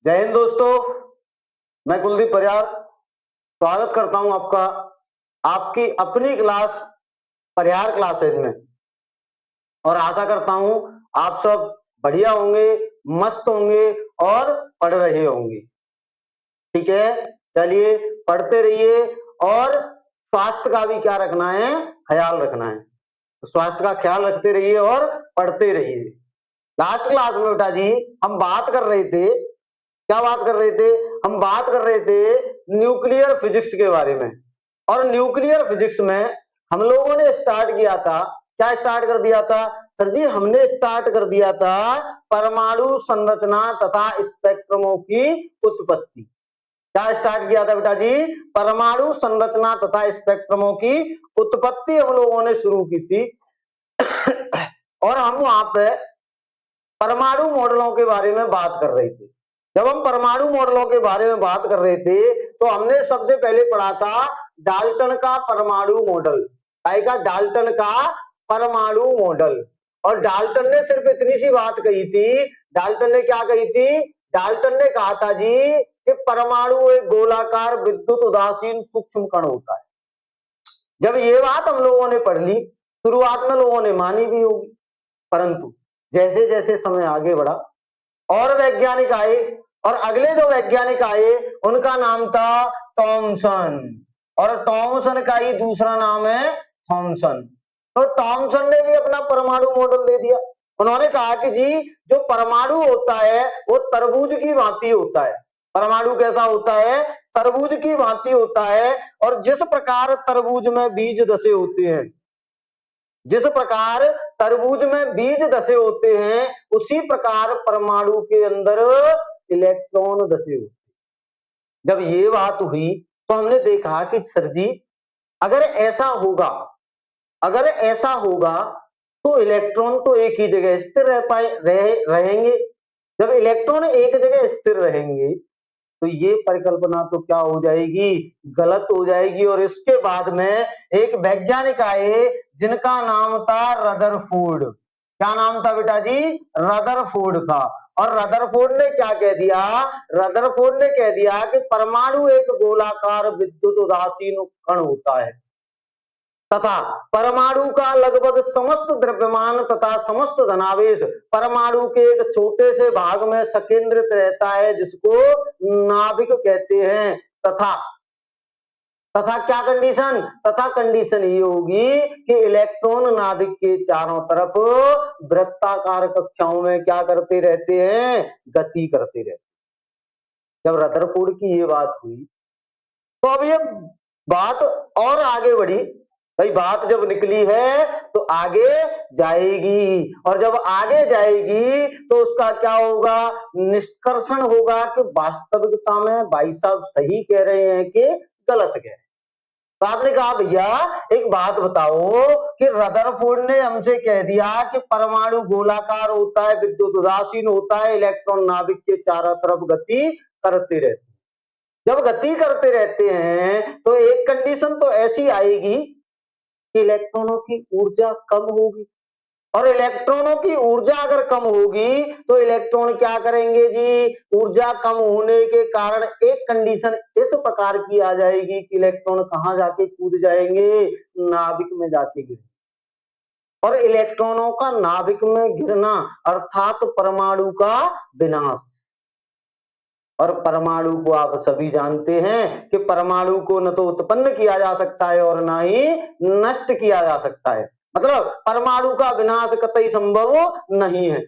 जय हिंद दोस्तों, मैं कुलदीप परिहार स्वागत करता हूं आपका आपकी अपनी क्लास परिहार क्लासेज में। और आशा करता हूं आप सब बढ़िया होंगे, मस्त होंगे और पढ़ रहे होंगे। ठीक है, चलिए पढ़ते रहिए और स्वास्थ्य का भी क्या रखना है, ख्याल रखना है। तो स्वास्थ्य का ख्याल रखते रहिए और पढ़ते रहिए। लास्ट क्लास में बेटा जी हम बात कर रहे थे, क्या बात कर रहे थे? हम बात कर रहे थे न्यूक्लियर फिजिक्स के बारे में। और न्यूक्लियर फिजिक्स में हम लोगों ने स्टार्ट किया था, क्या स्टार्ट कर दिया था सर जी? हमने स्टार्ट कर दिया था परमाणु संरचना तथा स्पेक्ट्रमों की उत्पत्ति। क्या स्टार्ट किया था बेटा जी? परमाणु संरचना तथा स्पेक्ट्रमों की उत्पत्ति हम लोगों ने शुरू की थी। और हम वहां पे परमाणु मॉडलों के बारे में बात कर रहे थे। जब हम परमाणु मॉडलों के बारे में बात कर रहे थे तो हमने सबसे पहले पढ़ा था डाल्टन का परमाणु मॉडल। डाल्टन का परमाणु मॉडल। और डाल्टन ने सिर्फ इतनी सी बात कही थी। डाल्टन ने क्या कही थी? डाल्टन ने कहा था जी कि परमाणु एक गोलाकार विद्युत उदासीन सूक्ष्म कण होता है। जब ये बात हम लोगों ने पढ़ ली, शुरुआत में लोगों ने मानी भी होगी, परंतु जैसे जैसे समय आगे बढ़ा और वैज्ञानिक आए, और अगले जो वैज्ञानिक आए उनका नाम था थॉमसन, और थॉमसन का ही दूसरा नाम है थॉमसन। तो थॉमसन ने भी अपना परमाणु मॉडल दे दिया। उन्होंने कहा कि जी जो परमाणु होता है वो तरबूज की भांति होता है। परमाणु कैसा होता है? तरबूज की भांति होता है। और जिस प्रकार तरबूज में बीज धसे होते हैं, जिस प्रकार तरबूज में बीज धसे होते हैं, उसी प्रकार परमाणु के अंदर इलेक्ट्रॉन धसे होते हैं। जब ये बात हुई तो हमने देखा कि सर जी अगर ऐसा होगा, अगर ऐसा होगा तो इलेक्ट्रॉन तो एक ही जगह स्थिर रहेंगे। जब इलेक्ट्रॉन एक जगह स्थिर रहेंगे तो ये परिकल्पना तो क्या हो जाएगी? गलत हो जाएगी। और इसके बाद में एक वैज्ञानिक आए जिनका नाम था रदरफोर्ड। क्या नाम था बेटा जी? रदरफोर्ड था। और रदरफोर्ड ने क्या कह दिया? रदरफोर्ड ने कह दिया कि परमाणु एक गोलाकार विद्युत उदासीन कण होता है तथा परमाणु का लगभग समस्त द्रव्यमान तथा समस्त धनावेश परमाणु के एक छोटे से भाग में संकेंद्रित रहता है, जिसको नाभिक कहते हैं। तथा तथा क्या कंडीशन? तथा कंडीशन ये होगी कि इलेक्ट्रॉन नाभिक के चारों तरफ वृत्ताकार कक्षाओं में क्या करते रहते हैं? गति करते रहते हैं। जब रदरफोर्ड की ये बात हुई तो अब ये बात और आगे बढ़ी। भाई बात जब निकली है तो आगे जाएगी, और जब आगे जाएगी तो उसका क्या होगा? निष्कर्षण होगा कि वास्तविकता में भाई साहब सही कह रहे हैं कि गलत कह रहे हैं। तो आपने कहा भैया एक बात बताओ कि रदरफोर्ड ने हमसे कह दिया कि परमाणु गोलाकार होता है, विद्युत उदासीन होता है, इलेक्ट्रॉन नाभिक के चारों तरफ गति करते रहते हैं। जब गति करते रहते हैं तो एक कंडीशन तो ऐसी आएगी कि इलेक्ट्रॉनों की ऊर्जा कम होगी। और इलेक्ट्रॉनों की ऊर्जा अगर कम होगी तो इलेक्ट्रॉन क्या करेंगे जी? ऊर्जा कम होने के कारण एक कंडीशन इस प्रकार की आ जाएगी कि इलेक्ट्रॉन कहां जाके कूद जाएंगे? नाभिक में जाके गिरेंगे। और इलेक्ट्रॉनों का नाभिक में गिरना अर्थात परमाणु का विनाश। और परमाणु को आप सभी जानते हैं कि परमाणु को न तो उत्पन्न किया जा सकता है और ना ही नष्ट किया जा सकता है। मतलब परमाणु का विनाश कतई संभव नहीं है।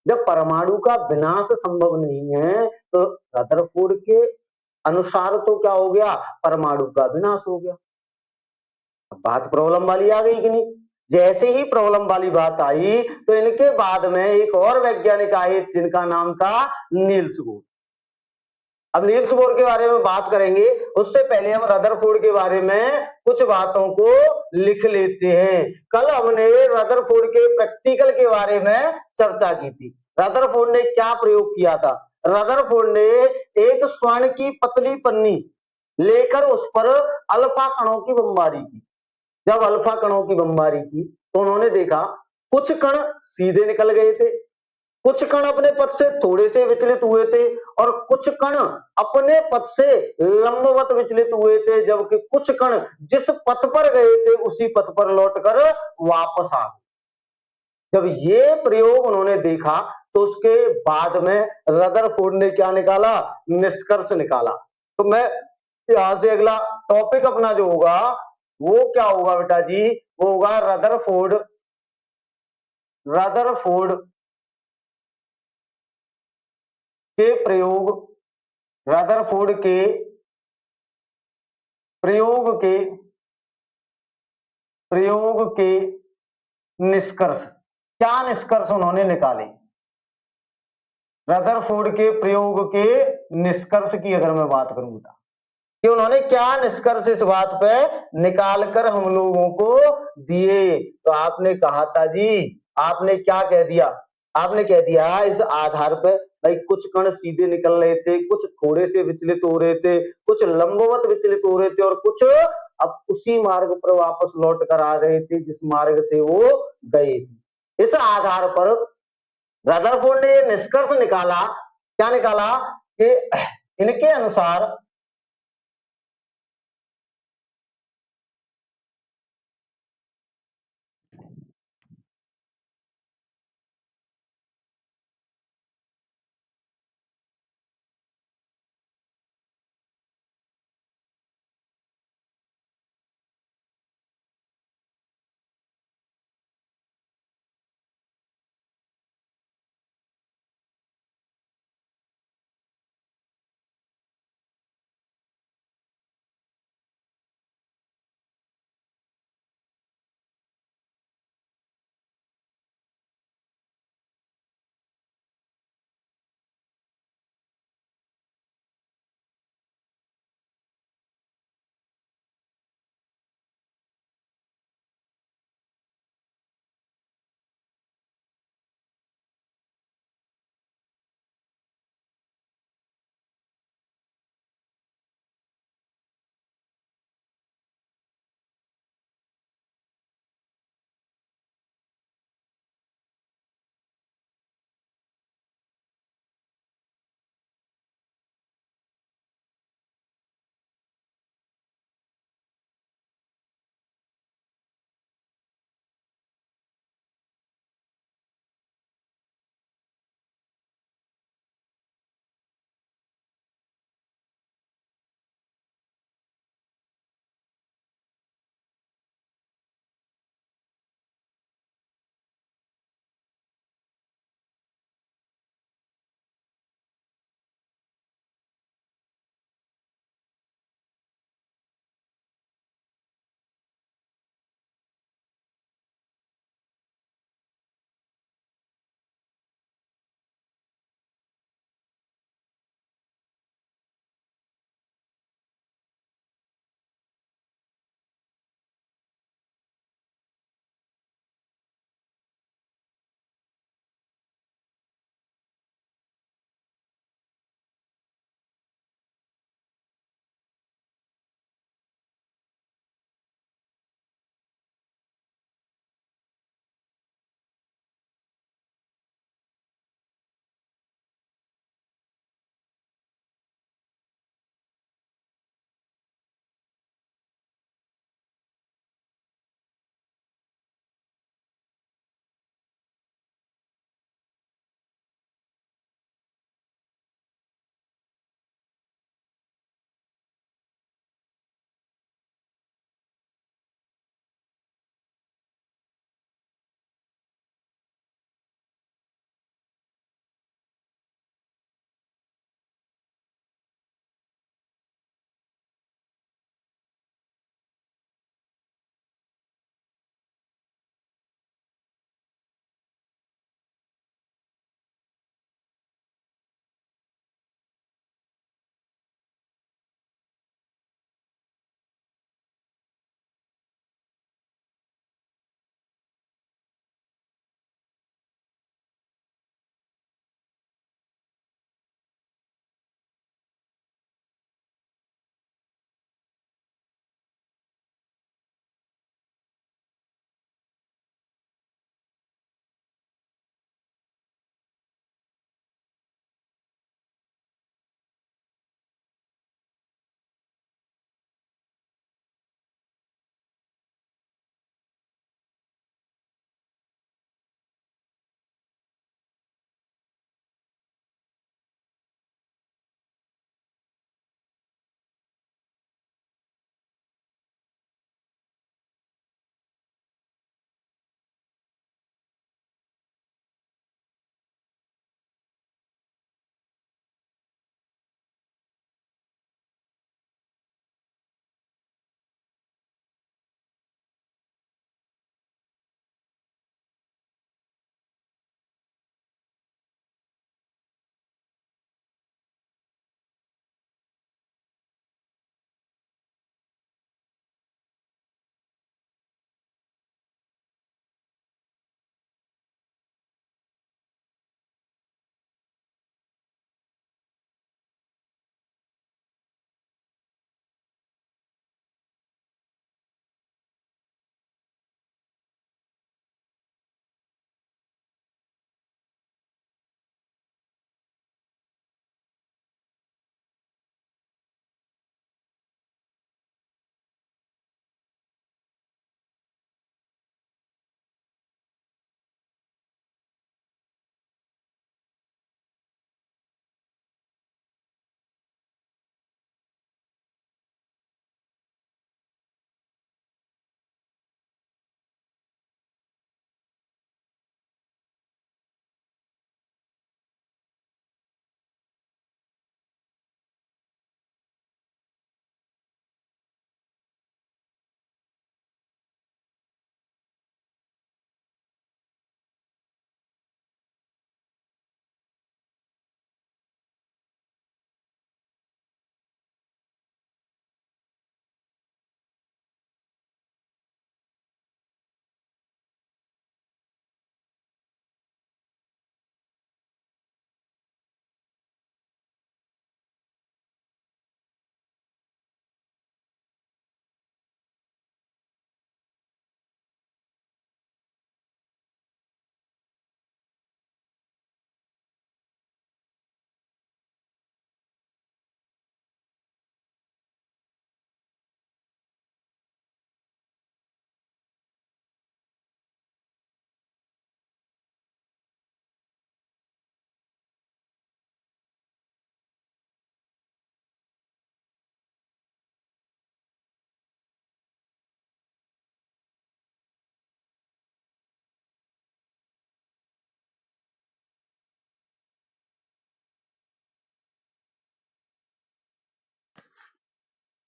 जब परमाणु का विनाश संभव नहीं है तो रदरफोर्ड के अनुसार तो क्या हो गया? परमाणु का विनाश हो गया। अब बात प्रॉब्लम वाली आ गई कि नहीं? जैसे ही प्रॉब्लम वाली बात आई तो इनके बाद में एक और वैज्ञानिक आए जिनका नाम था नील्स बोर। अब नील्स बोर के बारे में बात करेंगे, उससे पहले हम रदरफोर्ड के बारे में कुछ बातों को लिख लेते हैं। कल हमने रदरफोर्ड के प्रैक्टिकल के बारे में चर्चा की थी। रदरफोर्ड ने क्या प्रयोग किया था? रदरफोर्ड ने एक स्वर्ण की पतली पन्नी लेकर उस पर अल्फा कणों की बमबारी की। जब अल्फा कणों की बमबारी की तो उन्होंने देखा कुछ कण सीधे निकल गए थे कुछ कण अपने पथ से थोड़े से विचलित हुए थे और कुछ कण अपने पथ से लंबवत विचलित हुए थे, जबकि कुछ कण जिस पथ पर गए थे उसी पथ पर लौटकर वापस आ गए। जब ये प्रयोग उन्होंने देखा तो उसके बाद में रदरफोर्ड ने क्या निकाला, निष्कर्ष निकाला। तो मैं यहां से अगला टॉपिक अपना जो होगा वो क्या होगा बेटा जी, वो होगा रदरफोर्ड रदरफोर्ड के प्रयोग, रदरफोर्ड के प्रयोग के प्रयोग के निष्कर्ष। क्या निष्कर्ष उन्होंने निकाले? रदरफोर्ड के प्रयोग के निष्कर्ष की अगर मैं बात करूं कि उन्होंने क्या निष्कर्ष इस बात पे निकाल कर हम लोगों को दिए, तो आपने कहा था जी, आपने क्या कह दिया, आपने कह दिया इस आधार पे भाई कुछ कण सीधे निकल रहे थे, कुछ थोड़े से विचलित हो रहे थे, कुछ लंबवत विचलित हो रहे थे और कुछ अब उसी मार्ग पर वापस लौट कर आ रहे थे जिस मार्ग से वो गए थे। इस आधार पर रदरफोर्ड ने निष्कर्ष निकाला, क्या निकाला कि इनके अनुसार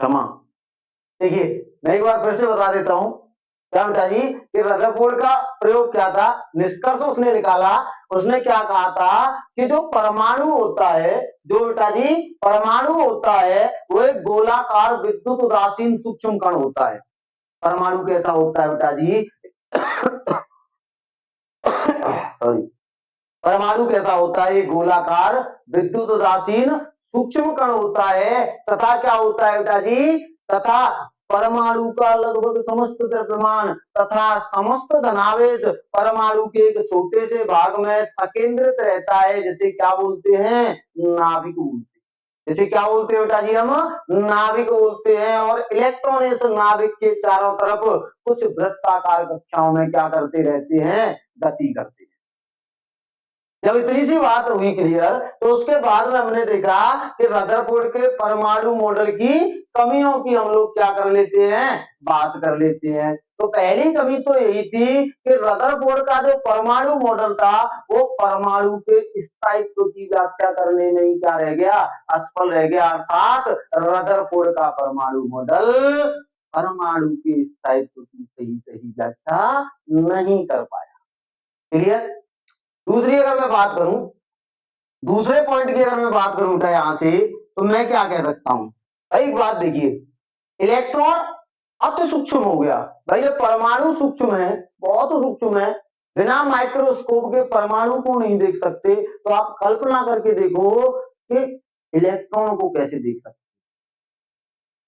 क्षमा। देखिए मैं एक बार फिर से बता देता हूं क्या बेटा जी कि रदरफोर्ड का प्रयोग क्या था, निष्कर्ष उसने निकाला। उसने क्या कहा था कि जो परमाणु होता है, जो बेटा जी परमाणु होता है वो एक गोलाकार विद्युत उदासीन सूक्ष्म कण होता है। परमाणु कैसा होता है बेटा जी सॉरी, परमाणु कैसा होता है, गोलाकार विद्युत उदासीन सूक्ष्म कण होता है। तथा क्या होता है बेटा जी, तथा परमाणु का लगभग समस्त द्रव्यमान तथा समस्त धनावेश परमाणु के एक छोटे से भाग में संकेंद्रित रहता है, जिसे क्या बोलते हैं, नाभिक बोलते हैं। जिसे क्या बोलते हैं बेटा जी, हम नाभिक बोलते हैं। और इलेक्ट्रॉन इस नाभिक के चारों तरफ कुछ वृत्ताकार कक्षाओं में क्या करते रहते हैं, गति करते हैं। जब इतनी सी बात हुई क्लियर, तो उसके बाद में हमने देखा कि रदरफोर्ड के परमाणु मॉडल की कमियों की हम लोग क्या कर लेते हैं, बात कर लेते हैं। तो पहली कमी तो यही थी कि रदरफोर्ड का जो परमाणु मॉडल था वो परमाणु के स्थायित्व की व्याख्या करने में ही क्या रह गया, असफल रह गया। अर्थात रदरफोर्ड का परमाणु मॉडल परमाणु के स्थायित्व की सही व्याख्या नहीं कर पाया। क्लियर। दूसरी अगर मैं बात करूं, दूसरे पॉइंट की अगर मैं बात करूं बेटा यहां से, तो मैं क्या कह सकता हूं, एक बात देखिए, इलेक्ट्रॉन अति सूक्ष्म हो गया भाई। ये परमाणु सूक्ष्म है, बहुत सूक्ष्म है, बिना माइक्रोस्कोप के परमाणु को नहीं देख सकते। तो आप कल्पना करके देखो कि इलेक्ट्रॉन को कैसे देख सकते।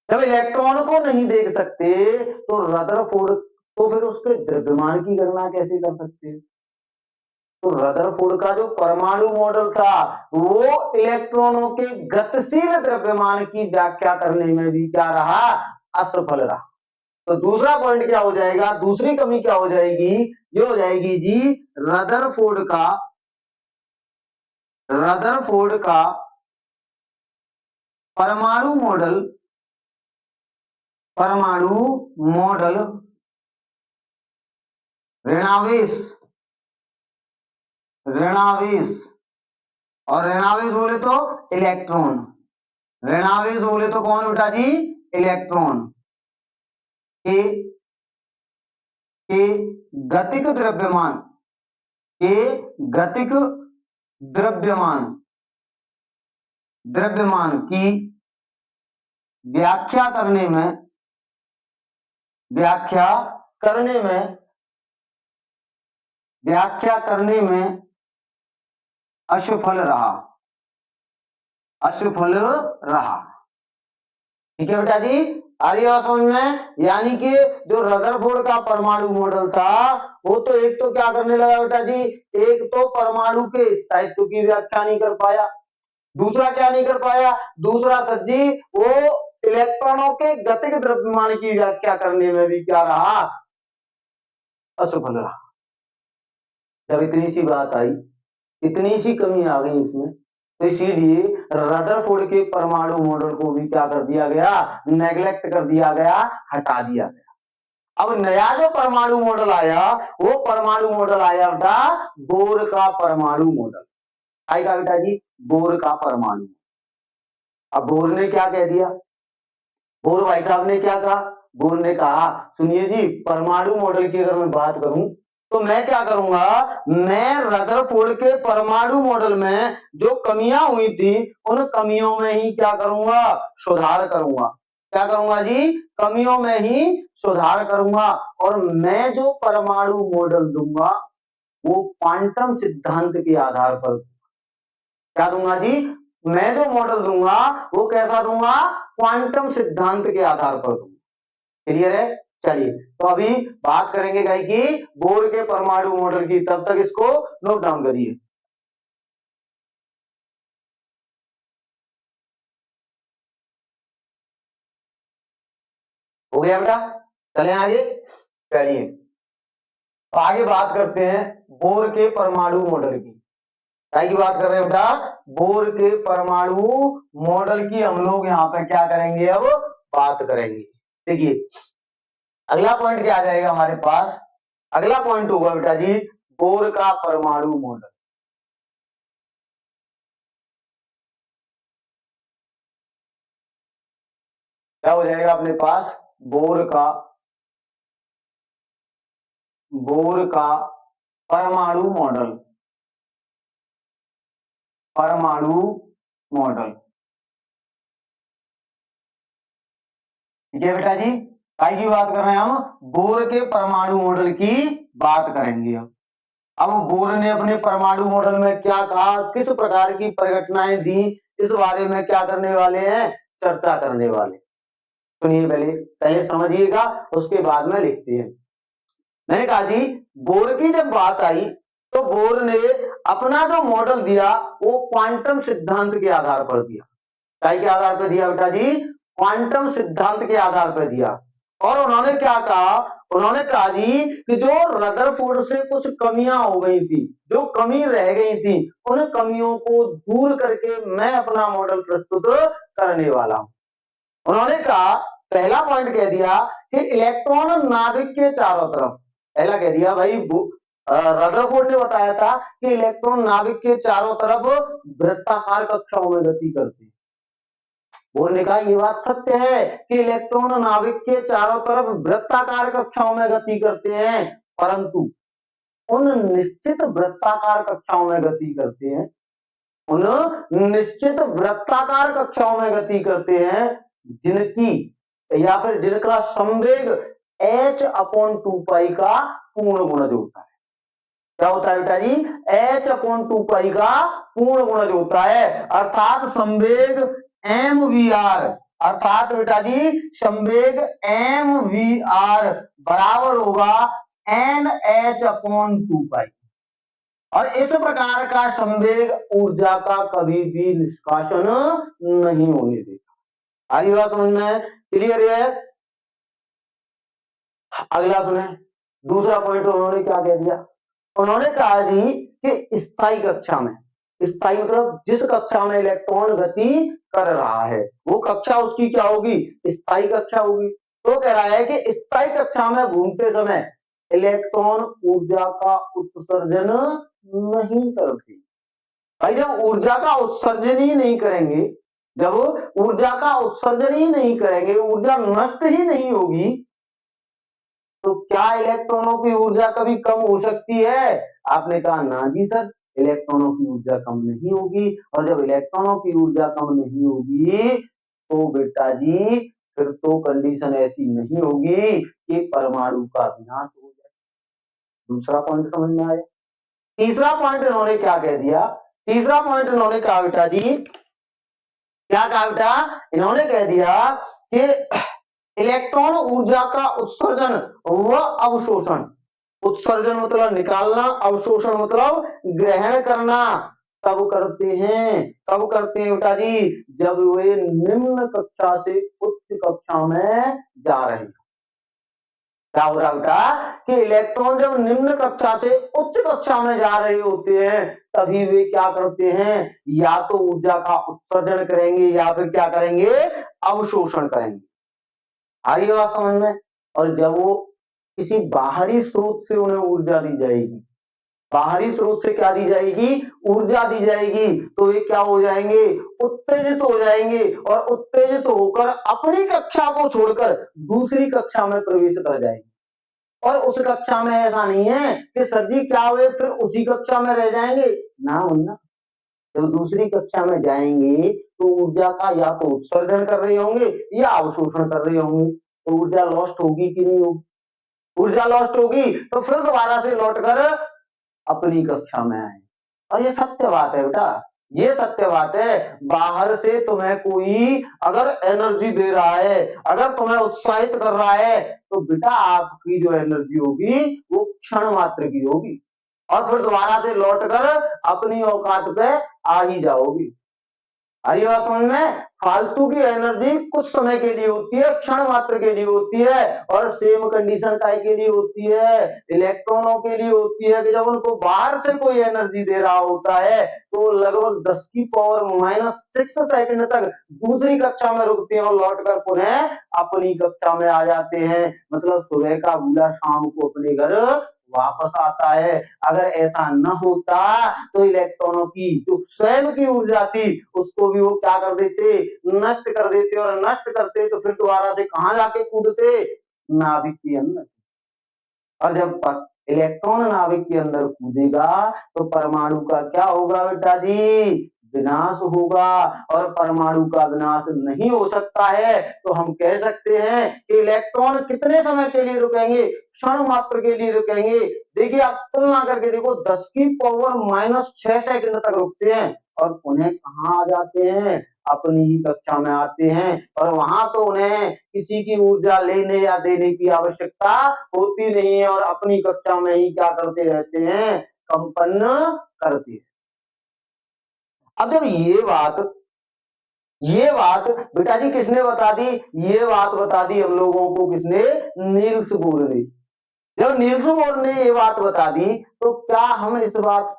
जब इलेक्ट्रॉन को नहीं देख सकते तो रदरफोर्ड, तो फिर उसके द्रव्यमान की गणना कैसे कर सकते हैं। तो रदरफोर्ड का जो परमाणु मॉडल था वो इलेक्ट्रॉनों के गतिशील द्रव्यमान की व्याख्या करने में भी क्या रहा, असफल रहा। तो दूसरा पॉइंट क्या हो जाएगा, दूसरी कमी क्या हो जाएगी, ये हो जाएगी जी रदरफोर्ड का परमाणु मॉडल ऋणावेश और ऋणावेश बोले तो इलेक्ट्रॉन, ऋणावेश बोले तो कौन बेटा जी, इलेक्ट्रॉन के गतिक द्रव्यमान की व्याख्या करने में असफल रहा। ठीक है बेटा जी, आ रही है समझ में। यानी कि जो रदरफोर्ड का परमाणु मॉडल था वो तो एक तो क्या करने लगा बेटा जी, एक तो परमाणु के स्थायित्व की व्याख्या नहीं कर पाया, दूसरा क्या नहीं कर पाया, दूसरा सज्जी वो इलेक्ट्रॉनों के गतिक द्रव्यमान की व्याख्या करने में भी क्या रहा, असफल रहा। जब इतनी सी बात आई, इतनी सी कमी आ गई इसमें, तो इसीलिए रदरफोर्ड के परमाणु मॉडल को भी क्या कर दिया गया, नेग्लेक्ट कर दिया गया, हटा दिया गया। अब नया जो परमाणु मॉडल आया वो परमाणु मॉडल आया बेटा बोर का परमाणु मॉडल आएगा बेटा जी, बोर का परमाणु। अब बोर ने क्या कह दिया, बोर भाई साहब ने क्या कहा, बोर ने कहा सुनिए जी, परमाणु मॉडल की अगर मैं बात करूं तो मैं क्या करूंगा, मैं रदरफोर्ड के परमाणु मॉडल में जो कमियां हुई थी उन कमियों में ही क्या करूंगा, सुधार करूंगा। क्या करूंगा जी, कमियों में ही सुधार करूंगा। और मैं जो परमाणु मॉडल दूंगा वो क्वांटम सिद्धांत के आधार पर, क्या दूंगा जी, मैं जो मॉडल दूंगा वो कैसा दूंगा, क्वांटम सिद्धांत के आधार पर दूंगा। क्लियर है। चलिए तो अभी बात करेंगे गाई की बोर के परमाणु मॉडल की, तब तक इसको नोट डाउन करिए। हो गया बेटा, चले आगे। चलिए तो आगे बात करते हैं बोर के परमाणु मॉडल की। क्या की बात कर रहे हैं बेटा, बोर के परमाणु मॉडल की हम लोग यहाँ पे क्या करेंगे, अब बात करेंगे। देखिए अगला पॉइंट क्या आ जाएगा हमारे पास, अगला पॉइंट होगा बेटा जी बोर का परमाणु मॉडल। क्या हो जाएगा अपने पास, बोर का परमाणु मॉडल, ठीक है बेटा जी। काय की बात कर रहे हैं हम, बोर के परमाणु मॉडल की बात करेंगे। अब बोर ने अपने परमाणु मॉडल में क्या कहा, किस प्रकार की परिघटनाएं दी, इस बारे में क्या करने वाले हैं, चर्चा करने वाले। सुनिए, पहले पहले समझिएगा, उसके बाद में लिखते हैं। मैंने कहा जी, बोर की जब बात आई तो बोर ने अपना जो मॉडल दिया वो क्वांटम सिद्धांत के आधार पर दिया। काय के आधार पर दिया बेटा जी, क्वांटम सिद्धांत के आधार पर दिया। और उन्होंने क्या कहा, उन्होंने कहा जी कि जो रदरफोर्ड से कुछ कमियां हो गई थी, जो कमी रह गई थी, उन कमियों को दूर करके मैं अपना मॉडल प्रस्तुत करने वाला हूं। उन्होंने कहा, पहला पॉइंट कह दिया कि इलेक्ट्रॉन नाभिक के चारों तरफ, पहला कह दिया भाई, रदरफोर्ड ने बताया था कि इलेक्ट्रॉन नाभिक के चारों तरफ वृत्ताकार कक्षाओं में गति करते हैं। बोर ने कहा ये बात सत्य है कि इलेक्ट्रॉन नाभिक के चारों तरफ वृत्ताकार कक्षाओं में गति करते हैं, परंतु उन निश्चित वृत्ताकार कक्षाओं में गति करते हैं, उन निश्चित वृत्ताकार कक्षाओं में गति करते हैं जिनकी या फिर जिनका संवेग h/2 का पूर्ण गुणज होता है। क्या होता है बेटा जी, h/2 का पूर्ण गुणज होता है, अर्थात संवेग mvr, अर्थात बेटा जी संवेग mvr बराबर होगा nh/2। और इस प्रकार का संवेग ऊर्जा का कभी भी निष्कासन नहीं होने देता। आगे बात समझ में क्लियर है। अगला सुने, दूसरा पॉइंट उन्होंने क्या कह दिया, उन्होंने कहा जी कि स्थायी कक्षा में, स्थायी मतलब जिस कक्षा में इलेक्ट्रॉन गति कर रहा है वो कक्षा उसकी क्या होगी, स्थायी कक्षा होगी। तो कह रहा है कि स्थायी कक्षा में घूमते समय इलेक्ट्रॉन ऊर्जा का उत्सर्जन नहीं करते। भाई जब ऊर्जा का उत्सर्जन ही नहीं करेंगे, जब ऊर्जा का उत्सर्जन ही नहीं करेंगे, ऊर्जा नष्ट ही नहीं होगी, तो क्या इलेक्ट्रॉनों की ऊर्जा कभी कम हो सकती है? आपने कहा ना जी सर, इलेक्ट्रॉनों की ऊर्जा कम नहीं होगी। और जब इलेक्ट्रॉनों की ऊर्जा कम नहीं होगी तो बेटा जी फिर तो कंडीशन ऐसी नहीं होगी कि परमाणु का विनाश हो जाए। दूसरा पॉइंट समझ में आया। तीसरा पॉइंट इन्होंने क्या कह दिया, तीसरा पॉइंट इन्होंने कहा बेटा जी, क्या कहा बेटा, इन्होंने कह दिया कि इलेक्ट्रॉन ऊर्जा का उत्सर्जन व अवशोषण, उत्सर्जन मतलब निकालना, अवशोषण मतलब ग्रहण करना, तब करते हैं, कब करते हैं बेटा जी, जब वे निम्न कक्षा से उच्च कक्षा में जा रहे हैं। क्या हो रहा बेटा कि इलेक्ट्रॉन जब निम्न कक्षा से उच्च कक्षा में जा रहे होते हैं तभी वे क्या करते हैं, या तो ऊर्जा का उत्सर्जन करेंगे या फिर क्या करेंगे, अवशोषण करेंगे। आ रही बात समझ में। और जब वो किसी बाहरी स्रोत से उन्हें ऊर्जा दी जाएगी, बाहरी स्रोत से क्या दी जाएगी, ऊर्जा दी जाएगी, तो ये क्या हो जाएंगे, उत्तेजित हो जाएंगे और उत्तेजित होकर अपनी कक्षा को छोड़कर दूसरी कक्षा में प्रवेश कर जाएंगे। और उस कक्षा में ऐसा नहीं है कि सर जी क्या हुए फिर उसी कक्षा में रह जाएंगे, ना ना, जब दूसरी कक्षा में जाएंगे तो ऊर्जा का या तो उत्सर्जन कर रहे होंगे या अवशोषण कर रहे होंगे, तो ऊर्जा लॉस्ट होगी कि नहीं होगी, ऊर्जा लॉस्ट होगी, तो फिर दोबारा से लौटकर अपनी कक्षा में आए। और ये सत्य बात है बेटा, ये सत्य बात है। बाहर से तुम्हें कोई अगर एनर्जी दे रहा है, अगर तुम्हें उत्साहित कर रहा है, तो बेटा आपकी जो एनर्जी होगी वो क्षण मात्र की होगी और फिर दोबारा से लौटकर अपनी औकात पे आ ही जाओगी। आई बात समझ में। फालतू की एनर्जी कुछ समय के लिए होती है, क्षण मात्र के लिए होती है, और सेम कंडीशन काय के लिए होती है, इलेक्ट्रॉनों के लिए होती है कि जब उनको बाहर से कोई एनर्जी दे रहा होता है तो लगभग 10⁻⁻⁶ सेकंड तक दूसरी कक्षा में रुकते हैं और लौटकर पुनः अपनी कक्षा में आ जाते हैं। मतलब सुबह का भूला शाम को अपने घर वापस आता है। अगर ऐसा न होता तो इलेक्ट्रॉनों की जो स्वयं की ऊर्जा थी उसको भी वो क्या कर देते, नष्ट कर देते, और नष्ट करते तो फिर दोबारा से कहां जाके कूदते, नाभिक के अंदर। और जब इलेक्ट्रॉन नाभिक के अंदर कूदेगा तो परमाणु का क्या होगा बेटा जी, विनाश होगा। और परमाणु का विनाश नहीं हो सकता है तो हम कह सकते हैं कि इलेक्ट्रॉन कितने समय के लिए रुकेंगे, क्षण मात्र के लिए रुकेंगे। देखिए आप तुलना करके देखो, 10⁻⁻6 सेकंड तक रुकते हैं और उन्हें कहां आ जाते हैं, अपनी ही कक्षा में आते हैं। और वहां तो उन्हें किसी की ऊर्जा लेने या देने की आवश्यकता होती नहीं है और अपनी कक्षा में ही क्या करते रहते हैं, कंपन करते हैं। अब जब ये बात बेटा जी किसने बता दी, ये बात बता दी हम लोगों को किसने, नील्स बोर ने। जब नील्स बोर ने ये बात बता दी तो क्या हम इस बात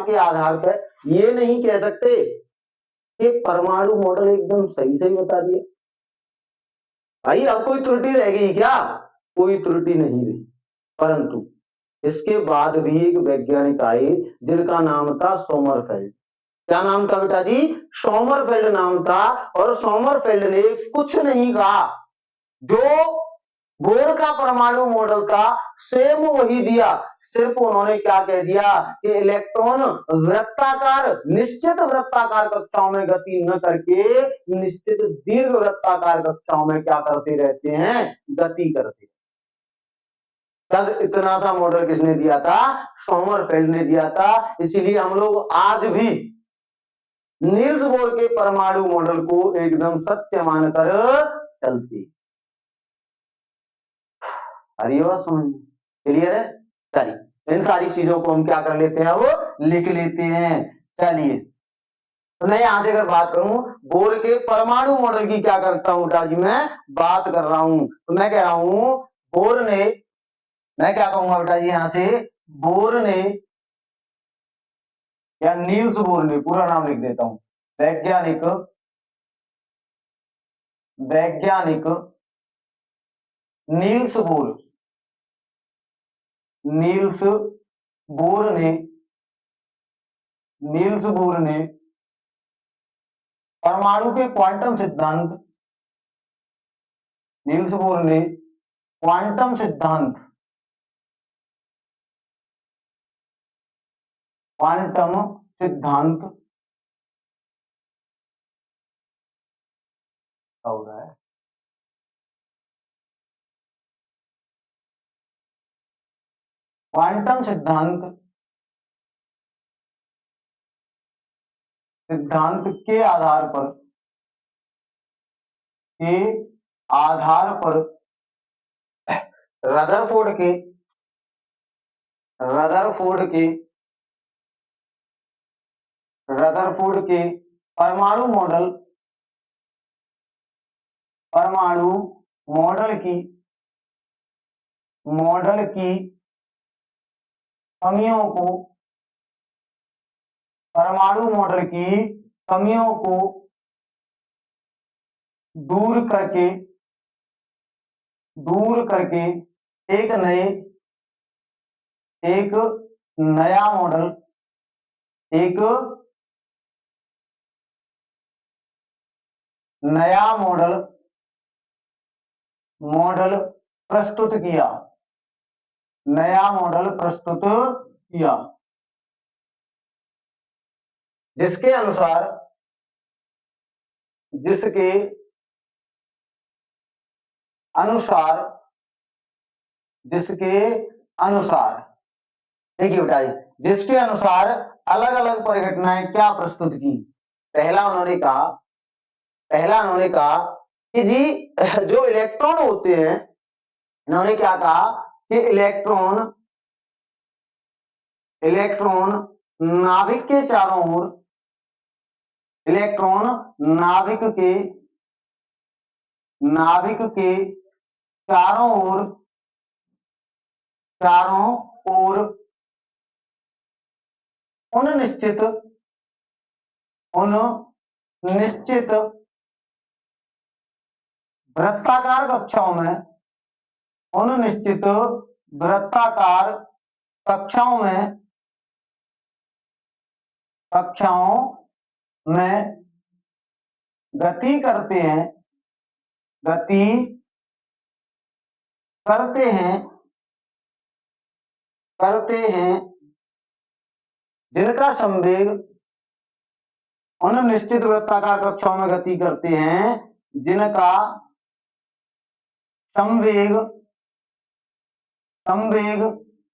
के आधार पर ये नहीं कह सकते कि परमाणु मॉडल एकदम सही सही बता दिया। भाई अब कोई त्रुटि रह गई क्या, कोई त्रुटि नहीं रही। परंतु इसके बाद भी एक वैज्ञानिक आए जिनका नाम था सोमरफेल्ड। क्या नाम था बेटा जी, सोमरफेल्ड नाम था। और सोमरफेल्ड ने कुछ नहीं कहा, जो बोर का परमाणु मॉडल था सेम वही दिया। सिर्फ उन्होंने क्या कह दिया कि इलेक्ट्रॉन वृत्ताकार, निश्चित वृत्ताकार कक्षाओं में गति न करके निश्चित दीर्घ वृत्ताकार कक्षाओं में क्या करते रहते हैं, गति करते। इतना सा मॉडल किसने दिया था, सोमरफेल्ड ने दिया था। इसीलिए हम लोग आज भी नील्स बोर के परमाणु मॉडल को एकदम सत्य मानकर चलते। अरे बात समझ क्लियर है। चलिए इन सारी चीजों को हम क्या कर लेते हैं, अब लिख लेते हैं। चलिए तो मैं यहां से अगर बात करूं बोर के परमाणु मॉडल की, क्या करता हूं बेटा जी, मैं बात कर रहा हूं। तो मैं कह रहा हूं बोर ने, मैं क्या कहूंगा बेटा जी यहां से, बोर ने या नील्स बोर ने, पूरा नाम लिख देता हूं, वैज्ञानिक नील्स बोर, नील्स बोर ने परमाणु के क्वांटम सिद्धांत, नील्स बोर ने क्वांटम सिद्धांत, हो रहा है, क्वांटम सिद्धांत के आधार पर रदरफोर्ड के परमाणु मॉडल की कमियों को, परमाणु मॉडल की कमियों को दूर करके एक नया मॉडल प्रस्तुत किया, जिसके अनुसार देखिए बेटा जी, जिसके अनुसार अलग अलग परिघटनाएं क्या प्रस्तुत की। पहला उन्होंने कहा कि जी जो इलेक्ट्रॉन होते हैं, इन्होंने क्या कहा कि इलेक्ट्रॉन नाभिक के चारों ओर, नाभिक के चारों ओर उन निश्चित वृत्ताकार कक्षाओं में, वृत्ताकार कक्षाओं में गति करते हैं जिनका संवेग उन निश्चित वृत्ताकार कक्षाओं में गति करते हैं जिनका संवेग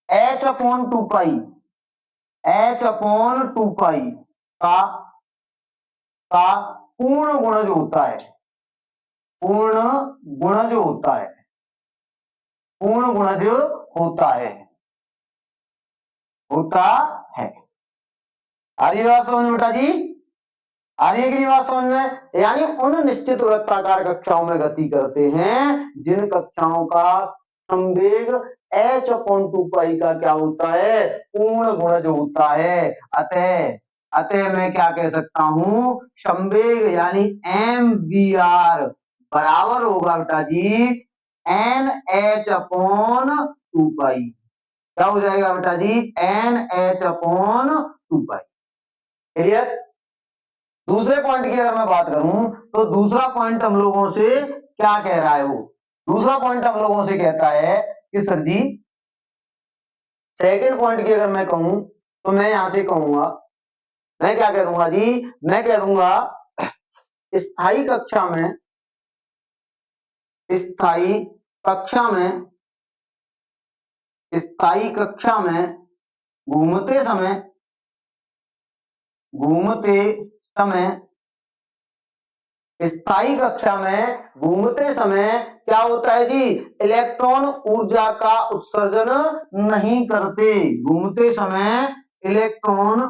h/2 पाई का पूर्ण गुणज होता है। आ रही बात समझ में बेटा जी? आ रही है कि नहीं बात समझ में? यानी उन निश्चित वृत्ताकार कक्षाओं में गति करते हैं जिन कक्षाओं का संवेग h/2 पाई का क्या होता है? पूर्ण गुणज होता है। अतः मैं क्या कह सकता हूं? संवेग यानी mvr बराबर होगा बेटा जी nh/2 पाई। क्या हो जाएगा बेटा जी? nh/2 पाई। क्लियर? दूसरे पॉइंट की अगर मैं बात करूं तो दूसरा पॉइंट हम लोगों से क्या कह रहा है? वो दूसरा पॉइंट हम लोगों से कहता है कि सर जी सेकंड पॉइंट की अगर मैं कहूं तो मैं यहां से कहूंगा, मैं क्या कह दूंगा जी? मैं कह दूंगा स्थायी कक्षा में घूमते समय स्थायी कक्षा में घूमते समय क्या होता है जी? इलेक्ट्रॉन ऊर्जा का उत्सर्जन नहीं करते। घूमते समय इलेक्ट्रॉन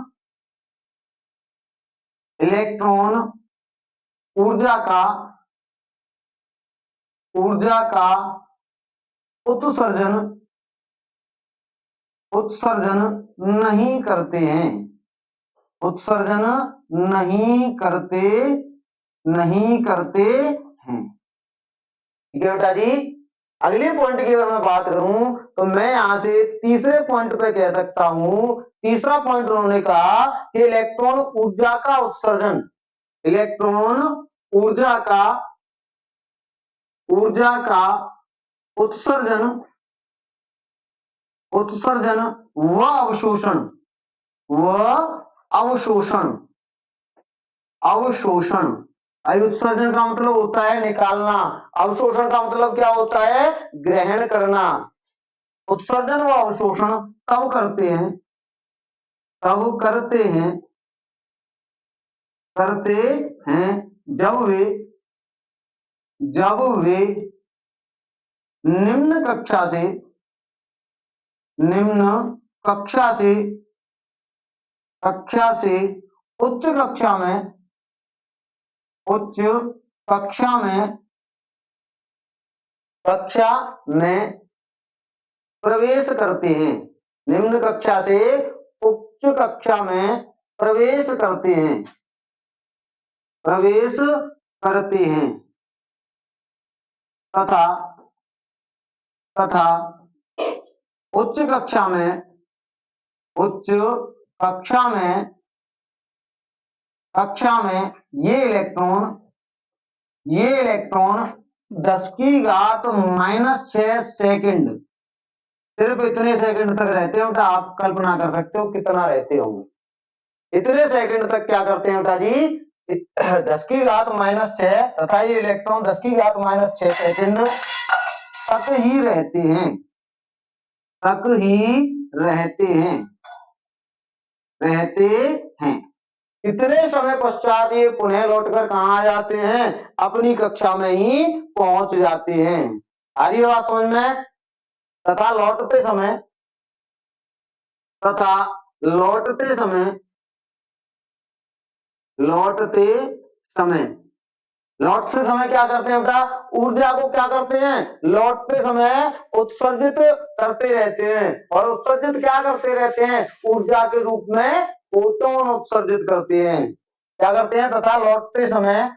ऊर्जा का उत्सर्जन नहीं करते हैं। ठीक है बेटा जी? अगले पॉइंट की अगर मैं बात करूं तो मैं यहां से तीसरे पॉइंट पे कह सकता हूं, तीसरा पॉइंट उन्होंने कहा कि इलेक्ट्रॉन ऊर्जा का उत्सर्जन व अवशोषण उत्सर्जन का मतलब होता है निकालना, अवशोषण का मतलब क्या होता है? ग्रहण करना। उत्सर्जन व अवशोषण कब करते हैं? जब वे निम्न कक्षा से उच्च कक्षा में प्रवेश करते हैं। निम्न कक्षा से उच्च कक्षा में प्रवेश करते हैं तथा उच्च कक्षा में ये इलेक्ट्रॉन 10⁻⁻⁶ सेकंड, सिर्फ इतने सेकंड तक रहते हैं बेटा। आप कल्पना कर सकते हो कितना रहते होंगे। इतने सेकंड तक क्या करते हैं बेटा जी? 10⁻⁻⁶ तथा ये इलेक्ट्रॉन 10⁻⁻⁶ सेकंड तक ही रहते हैं। इतने समय पश्चात ये पुनः लौटकर कहां आ जाते हैं? अपनी कक्षा में ही पहुंच जाते हैं। आ रही बात समझ में? तथा लौटते समय क्या करते हैं बेटा? ऊर्जा को क्या करते हैं? लौटते समय उत्सर्जित करते रहते हैं। और उत्सर्जित क्या करते रहते हैं? ऊर्जा के रूप में फोटोन उत्सर्जित करते हैं। क्या करते हैं? तथा लौटते समय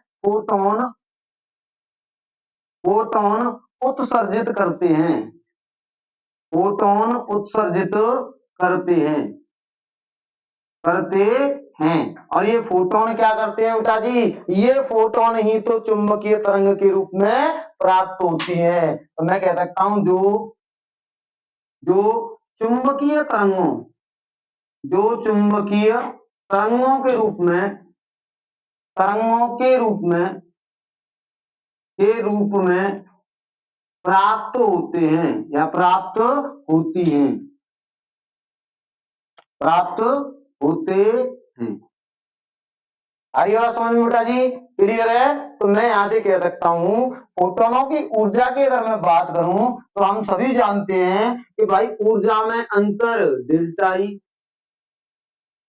फोटोन उत्सर्जित करते हैं। फोटोन उत्सर्जित करते हैं करते हैं। और ये फोटोन क्या करते हैं बेटा जी, ये फोटोन ही तो चुंबकीय तरंग के रूप में प्राप्त होती हैं। तो मैं कह सकता हूं जो चुंबकीय तरंगों जो चुंबकीय तरंगों के रूप में प्राप्त होते हैं या प्राप्त होती हैं प्राप्त होते हैं। आइए बात समझ में बेटा जी, क्लियर है? तो मैं यहां से कह सकता हूं फोटोनों की ऊर्जा की अगर मैं बात करूं तो हम सभी जानते हैं कि भाई ऊर्जा में अंतर डेल्टा ई।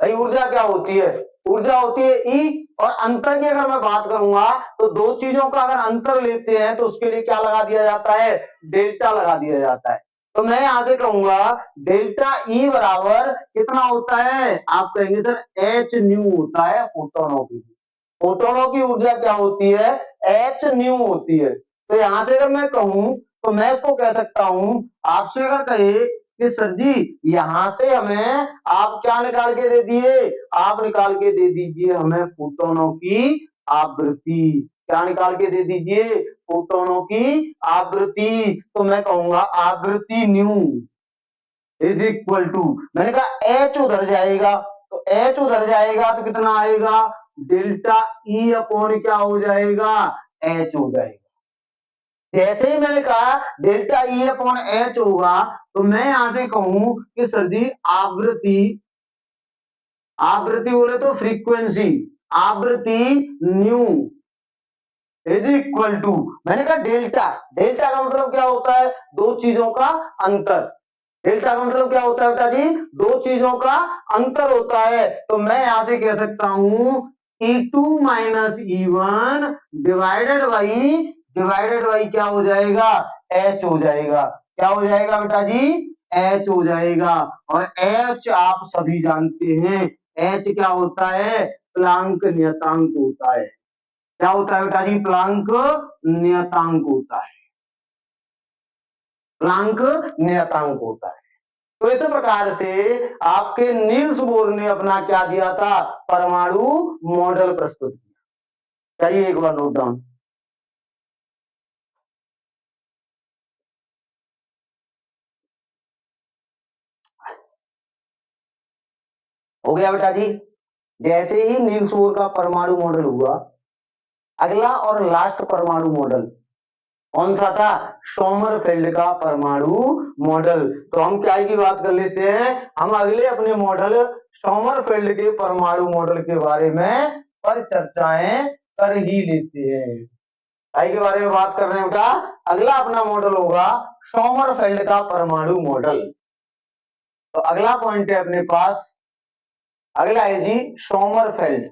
भाई ऊर्जा क्या होती है? ऊर्जा होती है ई। और अंतर की अगर मैं बात करूंगा तो दो चीजों का अगर अंतर लेते हैं तो उसके लिए क्या लगा दिया जाता है? डेल्टा लगा दिया जाता है। तो मैं यहां से कहूंगा डेल्टा ई बराबर कितना होता है? आप कहेंगे सर एच न्यू होता है फोटोनों की। फोटोनों की ऊर्जा क्या होती है? एच न्यू होती है। तो यहां से अगर मैं कहूं तो मैं इसको कह सकता हूं, आपसे अगर कहे कि सर जी यहां से हमें आप क्या निकाल के दे दिए? आप निकाल के दे दीजिए हमें फोटोनों की आवृत्ति। क्या निकाल के दे दीजिए? फोटोनों की आवृत्ति। तो मैं कहूंगा आवृत्ति न्यू इज इक्वल टू, मैंने कहा एच उधर जाएगा तो एच उधर जाएगा तो कितना आएगा? डेल्टा ई अपॉन क्या हो जाएगा? एच हो जाएगा। जैसे ही मैंने कहा डेल्टा ई अपॉन एच होगा तो मैं यहां से कहूं कि सर जी आवृत्ति बोले तो फ्रीक्वेंसी, आवृत्ति न्यू इज इक्वल टू, मैंने कहा डेल्टा। डेल्टा का मतलब क्या होता है? दो चीजों का अंतर। डेल्टा का मतलब क्या होता है बेटा जी? दो चीजों का अंतर होता है। तो मैं यहां से कह सकता हूं E2 minus E1 divided by क्या हो जाएगा? H हो जाएगा। क्या हो जाएगा बेटा जी? H हो जाएगा। और H आप सभी जानते हैं H क्या होता है? प्लांक नियतांक होता है। क्या होता है बेटा जी? प्लांक नियतांक होता है। प्लांक नियतांक होता है। तो इस प्रकार से आपके नील्स बोर ने अपना क्या दिया था? परमाणु मॉडल प्रस्तुत किया। चाहिए एक बार नोट डाउन। हो गया बेटा जी? जैसे ही नील्स बोर का परमाणु मॉडल हुआ, अगला और लास्ट परमाणु मॉडल कौन सा था? सोमरफेल्ड का परमाणु मॉडल। तो हम क्या की बात कर लेते हैं, हम अगले अपने मॉडल सोमरफेल्ड के परमाणु मॉडल के बारे में पर चर्चाएं कर ही लेते हैं। आई के बारे में बात कर रहे हैं बेटा। अगला अपना मॉडल होगा सोमरफेल्ड का परमाणु मॉडल। तो अगला पॉइंट है अपने पास, अगला है जी सोमरफेल्ड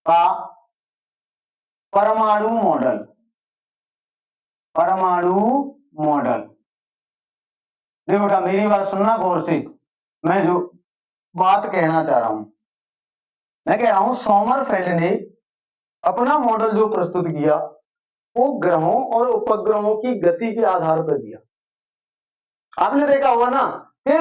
का परमाणु मॉडल। देखो बेटा मेरी बात सुनना गौर से, मैं जो बात कहना चाह रहा हूं, मैं कह रहा हूं सोमरफेल्ड ने अपना मॉडल जो प्रस्तुत किया वो ग्रहों और उपग्रहों की गति के आधार पर दिया। आपने देखा होगा ना कि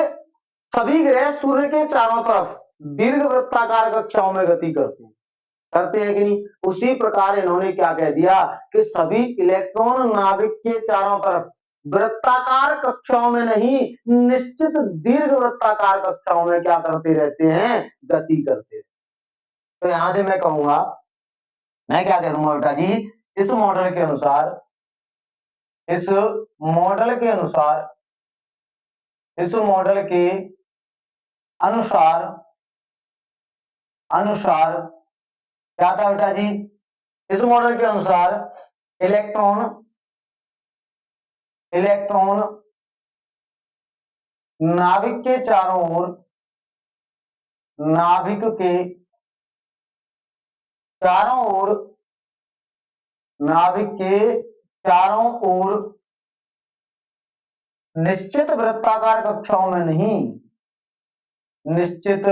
सभी ग्रह सूर्य के चारों तरफ दीर्घ वृत्ताकार कक्षाओं में गति करते हैं कि नहीं? उसी प्रकार इन्होंने क्या कह दिया कि सभी इलेक्ट्रॉन नाभिक के चारों तरफ वृत्ताकार कक्षाओं में नहीं, निश्चित दीर्घ वृत्ताकार कक्षाओं में क्या करते रहते हैं? गति करते हैं। तो यहां से मैं कहूंगा, मैं क्या कह दूंगा बेटा जी, इस मॉडल के अनुसार इस मॉडल के अनुसार क्या था बेटा जी? इस मॉडल के अनुसार इलेक्ट्रॉन नाभिक के चारों ओर निश्चित वृत्ताकार कक्षाओं में नहीं, निश्चित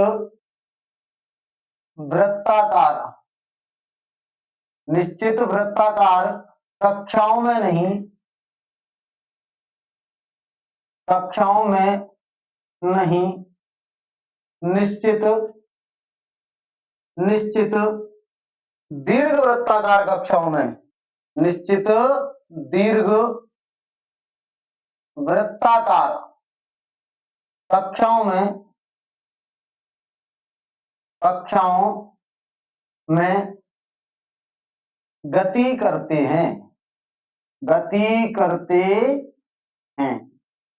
वृत्ताकार कक्षाओं में नहीं, कक्षाओं में नहीं, निश्चित दीर्घ वृत्ताकार कक्षाओं में, निश्चित दीर्घ वृत्ताकार कक्षाओं में गति करते हैं।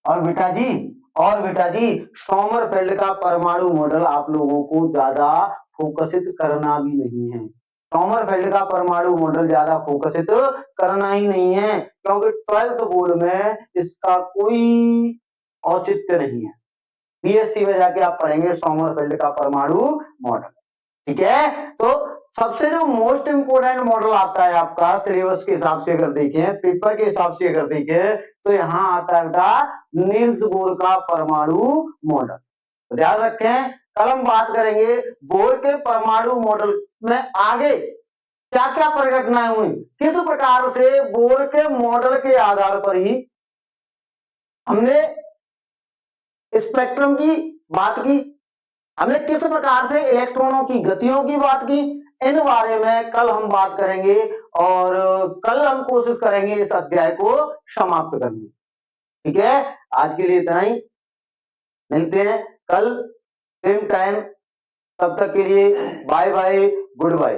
और बेटा जी सोमरफेल्ड का परमाणु मॉडल आप लोगों को ज्यादा फोकसित करना भी नहीं है। सोमरफेल्ड का परमाणु मॉडल ज्यादा फोकसित करना ही नहीं है, क्योंकि 12th बोर्ड में इसका कोई औचित्य नहीं है। बीएससी में जाके आप पढ़ेंगे सोमरफेल्ड का परमाणु मॉडल, ठीक है। तो सबसे जो मोस्ट इंपोर्टेंट मॉडल आता है आपका सिलेबस के हिसाब से अगर देखें, पेपर के हिसाब से अगर देखें, तो यहां आता है बेटा नील्स बोर का परमाणु मॉडल। तो ध्यान रखें, कल हम बात करेंगे बोर के परमाणु मॉडल में आगे क्या क्या परिघटनाएं हुई, किस प्रकार से बोर के मॉडल के आधार पर ही हमने स्पेक्ट्रम की बात की, हमने किस प्रकार से इलेक्ट्रॉनों की गतियों की बात की, इन बारे में कल हम बात करेंगे। और कल हम कोशिश करेंगे इस अध्याय को समाप्त करने, ठीक है। आज के लिए इतना ही, मिलते हैं कल सेम टाइम, तब तक के लिए बाय बाय, गुड बाय।